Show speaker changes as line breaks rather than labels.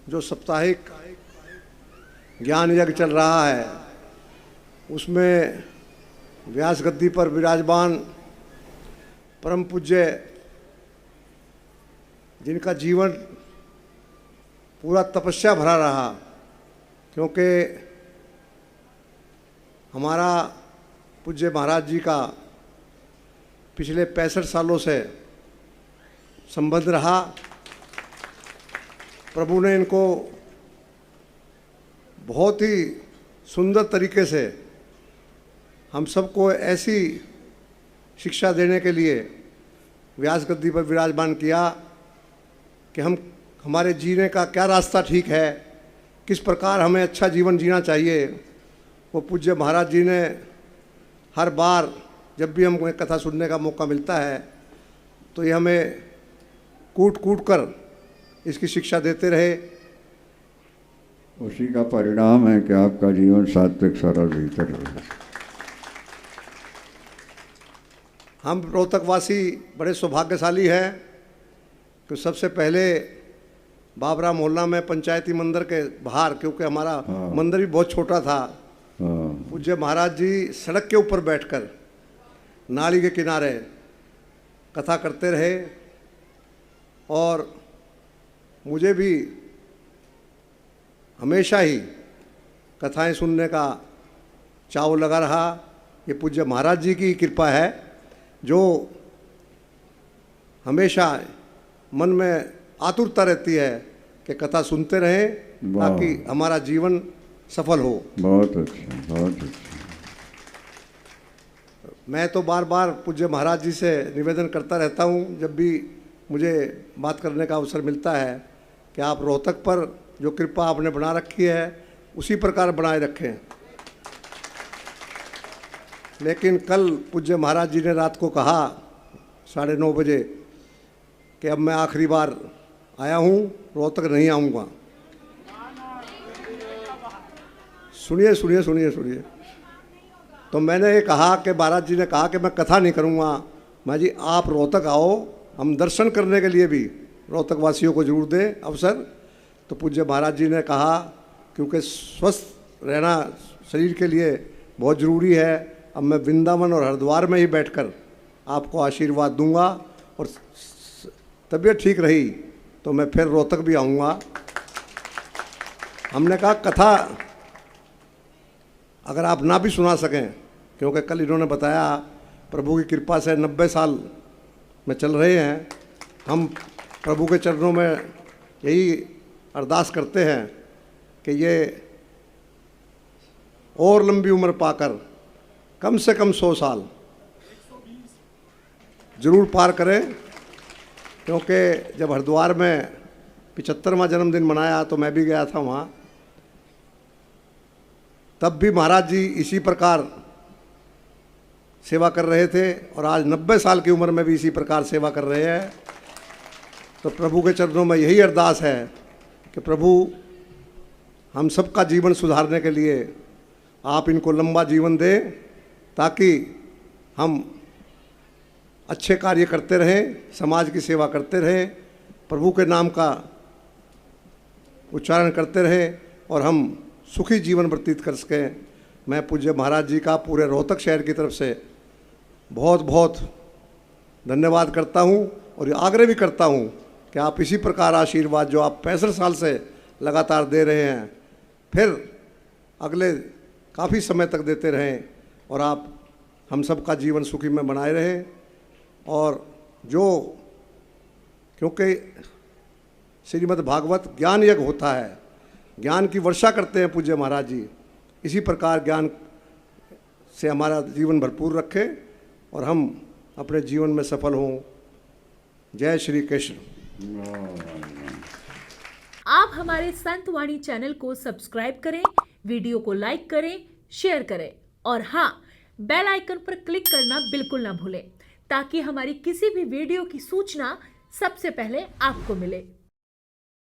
जो साप्ताहिक ज्ञान यज्ञ चल रहा है उसमें व्यास गद्दी पर विराजमान परम पूज्य जिनका जीवन पूरा तपस्या भरा रहा, क्योंकि हमारा पूज्य महाराज जी का पिछले 65 सालों से संबंध रहा। प्रभु ने इनको बहुत ही सुंदर तरीके से हम सबको ऐसी शिक्षा देने के लिए व्यास गद्दी पर विराजमान किया कि हमारे जीने का क्या रास्ता ठीक है, किस प्रकार हमें अच्छा जीवन जीना चाहिए। वो पूज्य महाराज जी ने हर बार जब भी हमें कथा सुनने का मौका मिलता है तो ये हमें कूट कूट कर इसकी शिक्षा देते रहे।
उसी का परिणाम है कि आपका जीवन सात्विक सरल भीतर है।
हम रोहतकवासी बड़े सौभाग्यशाली हैं कि सबसे पहले बाबरा मोहल्ला में पंचायती मंदिर के बाहर, क्योंकि हमारा मंदिर भी बहुत छोटा था, पूज्य महाराज जी सड़क के ऊपर बैठकर नाली के किनारे कथा करते रहे और मुझे भी हमेशा ही कथाएं सुनने का चाव लगा रहा। ये पूज्य महाराज जी की कृपा है जो हमेशा मन में आतुरता रहती है कि कथा सुनते रहें ताकि हमारा जीवन सफल हो।
बहुत अच्छा, बहुत अच्छा।
मैं तो बार बार पूज्य महाराज जी से निवेदन करता रहता हूँ जब भी मुझे बात करने का अवसर मिलता है कि आप रोहतक पर जो कृपा आपने बना रखी है उसी प्रकार बनाए रखें। लेकिन कल पूज्य महाराज जी ने रात को कहा 9:30 बजे कि अब मैं आखिरी बार आया हूँ, रोहतक नहीं आऊँगा। सुनिए सुनिए सुनिए सुनिए। तो मैंने ये कहा कि महाराज जी ने कहा कि मैं कथा नहीं करूँगा। मैं जी आप रोहतक आओ, हम दर्शन करने के लिए भी रोहतक वासियों को जरूर दें अवसर। तो पूज्य महाराज जी ने कहा क्योंकि स्वस्थ रहना शरीर के लिए बहुत ज़रूरी है, अब मैं वृंदावन और हरिद्वार में ही बैठकर आपको आशीर्वाद दूंगा और तबीयत ठीक रही तो मैं फिर रोहतक भी आऊँगा। हमने कहा कथा अगर आप ना भी सुना सकें, क्योंकि कल इन्होंने बताया प्रभु की कृपा से 90 साल में चल रहे हैं, हम प्रभु के चरणों में यही अरदास करते हैं कि ये और लंबी उम्र पाकर कम से कम 100 साल जरूर पार करें। क्योंकि जब हरिद्वार में 75वां जन्मदिन मनाया तो मैं भी गया था वहाँ, तब भी महाराज जी इसी प्रकार सेवा कर रहे थे और आज 90 साल की उम्र में भी इसी प्रकार सेवा कर रहे हैं। तो प्रभु के चरणों में यही अरदास है कि प्रभु हम सबका जीवन सुधारने के लिए आप इनको लंबा जीवन दें ताकि हम अच्छे कार्य करते रहें, समाज की सेवा करते रहें, प्रभु के नाम का उच्चारण करते रहें और हम सुखी जीवन व्यतीत कर सकें। मैं पूज्य महाराज जी का पूरे रोहतक शहर की तरफ से बहुत बहुत धन्यवाद करता हूं और आग्रह भी करता हूं कि आप इसी प्रकार आशीर्वाद जो आप 65 साल से लगातार दे रहे हैं फिर अगले काफ़ी समय तक देते रहें और आप हम सबका जीवन सुखी में बनाए रहें। और जो क्योंकि श्रीमद् भागवत ज्ञान यज्ञ होता है, ज्ञान की वर्षा करते हैं पूज्य महाराज जी, इसी प्रकार ज्ञान से हमारा जीवन भरपूर रखें और हम अपने जीवन में सफल हों। जय श्री कृष्ण।
आप हमारे संतवाणी चैनल को सब्सक्राइब करें, वीडियो को लाइक करें, शेयर करें और हाँ, बेल आइकन पर क्लिक करना बिल्कुल ना भूलें ताकि हमारी किसी भी वीडियो की सूचना सबसे पहले आपको मिले।